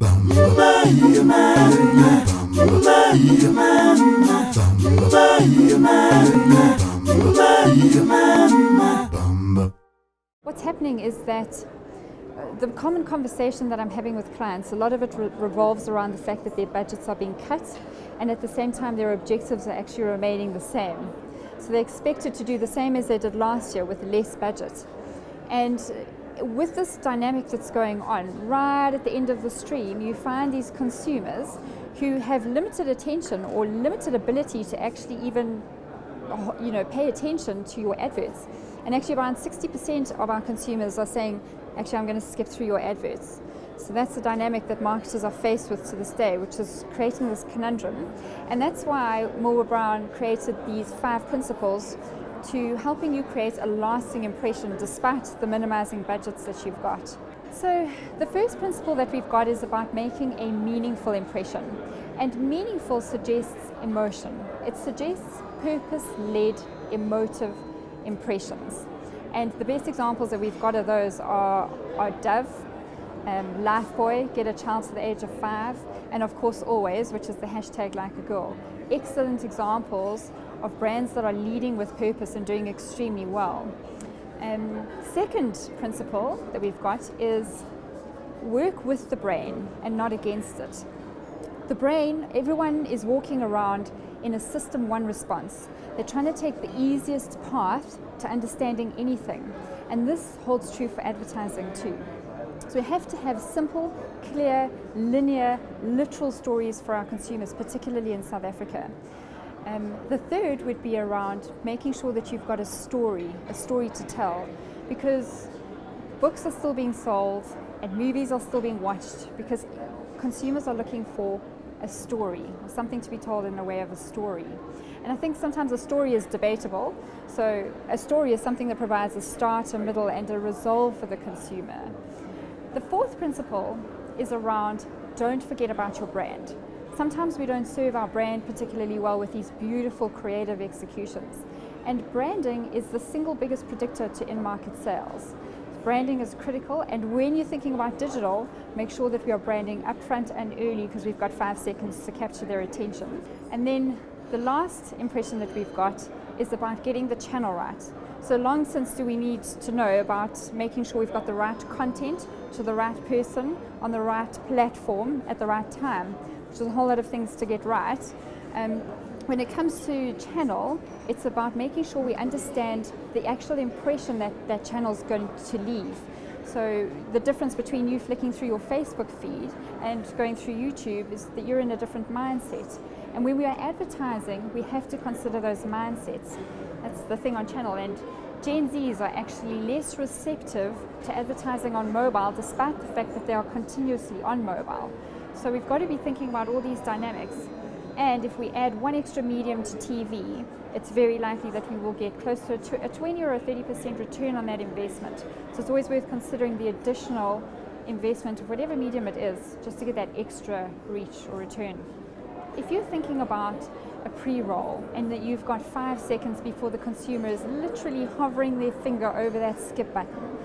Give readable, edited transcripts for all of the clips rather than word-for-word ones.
What's happening is that the common conversation that I'm having with clients, a lot of it revolves around the fact that their budgets are being cut, and at the same time their objectives are actually remaining the same. So they're expected to do the same as they did last year with less budget. And with this dynamic that's going on, right at the end of the stream, you find these consumers who have limited attention or limited ability to actually even pay attention to your adverts. And actually around 60% of our consumers are saying, actually, I'm going to skip through your adverts. So that's the dynamic that marketers are faced with to this day, which is creating this conundrum. And that's why Millward Brown created these 5 principles to helping you create a lasting impression despite the minimizing budgets that you've got. So the first principle that we've got is about making a meaningful impression. And meaningful suggests emotion. It suggests purpose-led, emotive impressions. And the best examples that we've got of those are Dove, Lifebuoy, Get a Child to the Age of 5, and of course Always, which is the hashtag Like a Girl. Excellent examples of brands that are leading with purpose and doing extremely well. Second principle that we've got is work with the brain and not against it. The brain, everyone is walking around in a system 1 response. They're trying to take the easiest path to understanding anything. And this holds true for advertising too. So we have to have simple, clear, linear, literal stories for our consumers, particularly in South Africa. The third would be around making sure that you've got a story to tell, because books are still being sold and movies are still being watched because consumers are looking for a story, something to be told in the way of a story. And I think sometimes a story is debatable. So a story is something that provides a start, a middle, and a resolve for the consumer. The fourth principle is around don't forget about your brand. Sometimes we don't serve our brand particularly well with these beautiful creative executions. And branding is the single biggest predictor to in-market sales. Branding is critical, and when you're thinking about digital, make sure that we are branding upfront and early because we've got 5 seconds to capture their attention. And then the last impression that we've got is about getting the channel right. So long since do we need to know about making sure we've got the right content to the right person on the right platform at the right time, which is a whole lot of things to get right. When it comes to channel, it's about making sure we understand the actual impression that channel's going to leave. So the difference between you flicking through your Facebook feed and going through YouTube is that you're in a different mindset. And when we are advertising, we have to consider those mindsets. That's the thing on channel. And Gen Zs are actually less receptive to advertising on mobile, despite the fact that they are continuously on mobile. So we've got to be thinking about all these dynamics. And if we add one extra medium to TV, it's very likely that we will get close to a 20 or a 30% return on that investment. So it's always worth considering the additional investment of whatever medium it is, just to get that extra reach or return. If you're thinking about a pre-roll and that you've got 5 seconds before the consumer is literally hovering their finger over that skip button,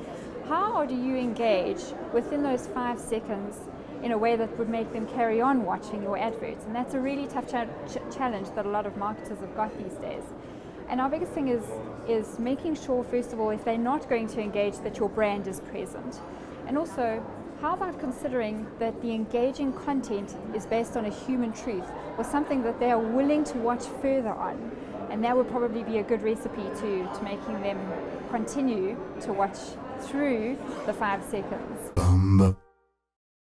how do you engage within those 5 seconds in a way that would make them carry on watching your adverts? And that's a really tough challenge that a lot of marketers have got these days. And our biggest thing is making sure, first of all, if they're not going to engage, that your brand is present. And also, how about considering that the engaging content is based on a human truth or something that they are willing to watch further on? And that would probably be a good recipe to making them continue to watch through the 5 seconds.